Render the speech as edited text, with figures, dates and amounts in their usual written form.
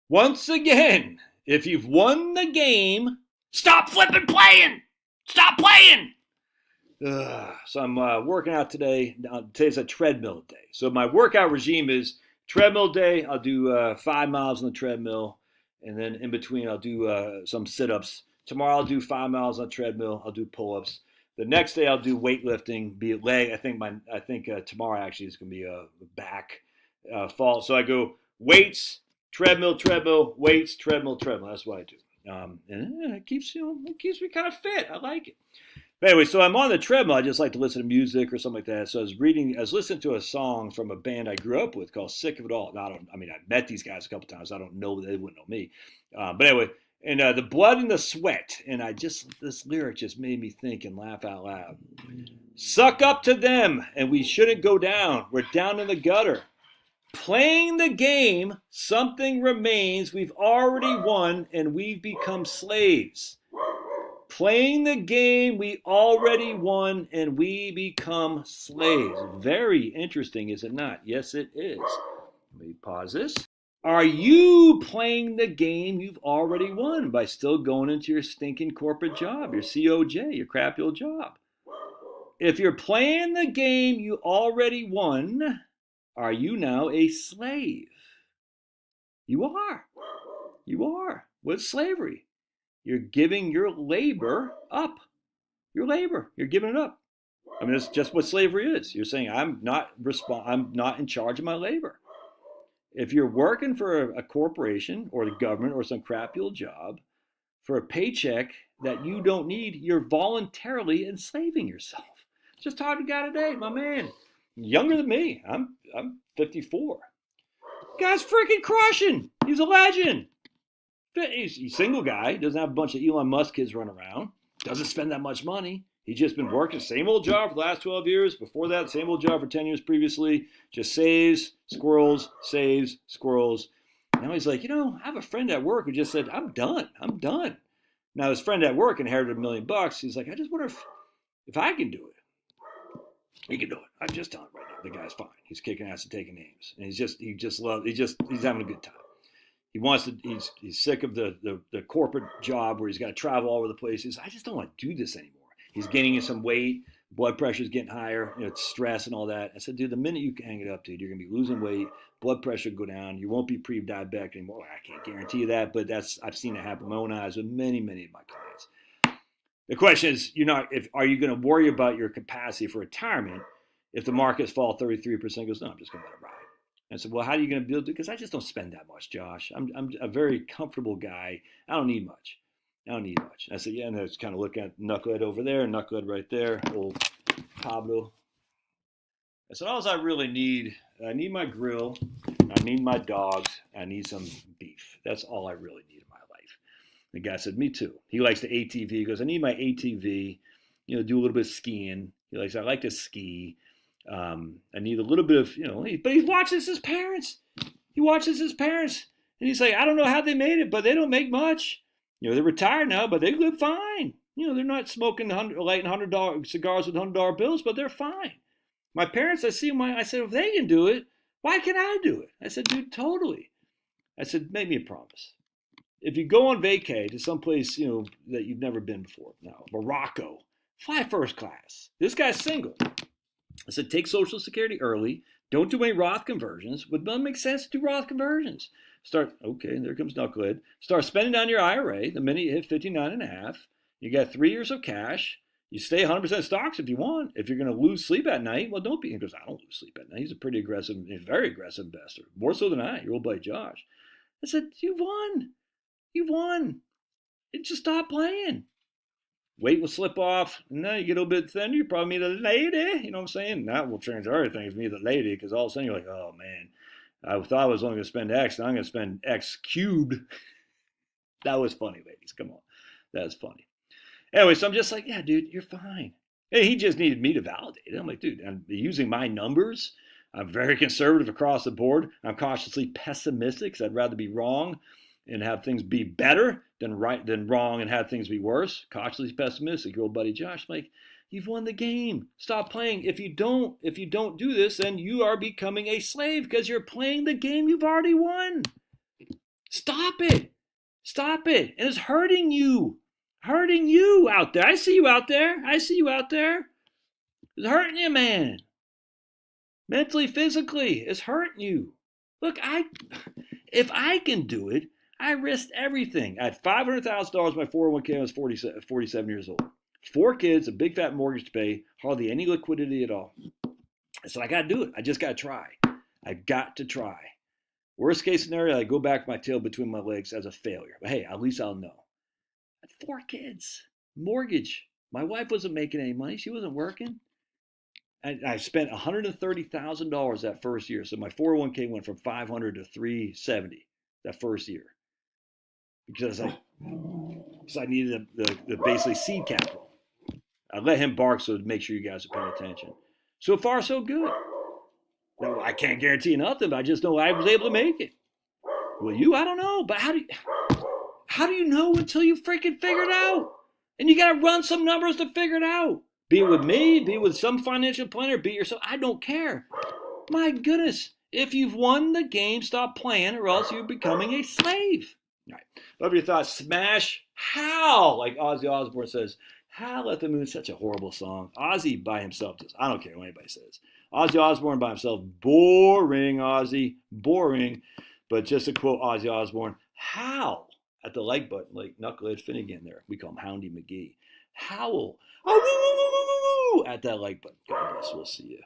Once again, if you've won the game, stop flipping playing. Stop playing. So I'm working out today. Today's a treadmill day. So my workout regime is treadmill day. I'll do 5 miles on the treadmill, and then in between I'll do some sit-ups. Tomorrow I'll do 5 miles on the treadmill. I'll do pull-ups. The next day I'll do weightlifting, be it leg. I think tomorrow actually is going to be a back fall. So I go weights, treadmill, treadmill, weights, treadmill, treadmill. That's what I do. And it keeps me kind of fit. I like it. But anyway, so I'm on the treadmill. I just like to listen to music or something like that. So I was listening to a song from a band I grew up with called Sick of It All. Now, I've met these guys a couple times. I don't know, they wouldn't know me. But anyway, and the blood and the sweat. And this lyric just made me think and laugh out loud. Suck up to them, and we shouldn't go down. We're down in the gutter. Playing the game, something remains. We've already won, and we've become slaves. Playing the game, we already won, and we become slaves. Very interesting, is it not? Yes, it is. Let me pause this. Are you playing the game you've already won by still going into your stinking corporate job, your COJ, your crappy old job? If you're playing the game you already won, are you now a slave? You are. You are. What's slavery? You're giving your labor up. Your labor. You're giving it up. That's just what slavery is. You're saying I'm not in charge of my labor. If you're working for a corporation or the government or some crappy old job for a paycheck that you don't need, you're voluntarily enslaving yourself. Just talked to a guy today, my man, younger than me. I'm 54. Guy's freaking crushing. He's a legend. He's a single guy. Doesn't have a bunch of Elon Musk kids running around. Doesn't spend that much money. He's just been working the same old job for the last 12 years. Before that, same old job for 10 years previously. Just saves, squirrels, saves, squirrels. Now he's like, I have a friend at work who just said, I'm done. I'm done. Now his friend at work inherited $1 million. He's like, I just wonder if I can do it. He can do it. I'm just telling you right now. The guy's fine. He's kicking ass and taking names. And he's having a good time. He's sick of the corporate job where he's got to travel all over the place. He says, I just don't want to do this anymore. He's gaining some weight, blood pressure's getting higher, it's stress and all that. I said, dude, the minute you hang it up, dude, you're gonna be losing weight, blood pressure go down, you won't be pre-diabetic anymore. I can't guarantee you that, but I've seen it happen with my own eyes with many, many of my clients. The question is, are you going to worry about your capacity for retirement if the markets fall 33%? Goes, no, I'm just going to let it ride. And I said, well, how are you going to build it? Because I just don't spend that much, Josh. I'm a very comfortable guy. I don't need much. I said, yeah, and I was kind of looking at Knucklehead over there, Knucklehead right there, old Pablo. I said, all I really need, I need my grill, I need my dogs, I need some beef. That's all I really need in my life. The guy said, me too. He likes the ATV. He goes, I need my ATV, do a little bit of skiing. I like to ski. I need a little bit of, but he watches his parents. And he's like, I don't know how they made it, but they don't make much. They're retired now, but they live fine. They're not smoking lighting $100 cigars with $100 bills, but they're fine. My parents, I said, if they can do it, why can't I do it? I said, dude, totally. I said, make me a promise. If you go on vacay to someplace, that you've never been before, now, Morocco, fly first class. This guy's single. I said, take Social Security early. Don't do any Roth conversions. It doesn't make sense to do Roth conversions. Okay, there comes Knucklehead. Start spending down your IRA the minute you hit 59 and a half. You got 3 years of cash. You stay 100% stocks if you want. If you're going to lose sleep at night, well, don't be. He goes, I don't lose sleep at night. He's a very aggressive investor. More so than your old buddy Josh. I said, you won. Just stop playing. Weight will slip off, and then you get a little bit thinner, you probably meet a lady, you know what I'm saying? That will change everything if you meet a lady, because all of a sudden you're like, oh man, I thought I was only going to spend X, now I'm going to spend X cubed. That was funny, ladies, come on. That was funny. Anyway, so I'm just like, yeah, dude, you're fine. And he just needed me to validate it. I'm like, dude, I'm using my numbers. I'm very conservative across the board. I'm cautiously pessimistic, because I'd rather be wrong and have things be better than wrong and have things be worse. Cautiously pessimistic. Your old buddy Josh, like, you've won the game. Stop playing. If you don't do this, then you are becoming a slave because you're playing the game you've already won. Stop it. Stop it. And it's hurting you. Hurting you out there. I see you out there. I see you out there. It's hurting you, man. Mentally, physically, it's hurting you. Look, if I can do it, I risked everything. I had $500,000 in my 401k when I was 47 years old. 4 kids, a big fat mortgage to pay, hardly any liquidity at all. I said, I got to do it. I just got to try. I got to try. Worst case scenario, I go back with my tail between my legs as a failure. But hey, at least I'll know. I had 4 kids, mortgage. My wife wasn't making any money. She wasn't working. I spent $130,000 that first year. So my 401k went from 500 to 370 that first year because I needed the basically seed capital. I let him bark so to make sure you guys are paying attention. So far, so good. Now, I can't guarantee nothing, but I just know I was able to make it. Well, I don't know, but how do you know until you freaking figure it out? And you got to run some numbers to figure it out. Be it with me, be it with some financial planner, be it yourself. I don't care. My goodness. If you've won the game, stop playing or else you're becoming a slave. All right. Love your thoughts. Smash Howl, like Ozzy Osbourne says. Howl at the Moon, such a horrible song. Ozzy by himself does. I don't care what anybody says. Ozzy Osbourne by himself, boring, Ozzy, boring. But just to quote Ozzy Osbourne, howl at the like button, like Knucklehead Finnegan there. We call him Houndy McGee. Howl at that like button. God bless. We'll see you.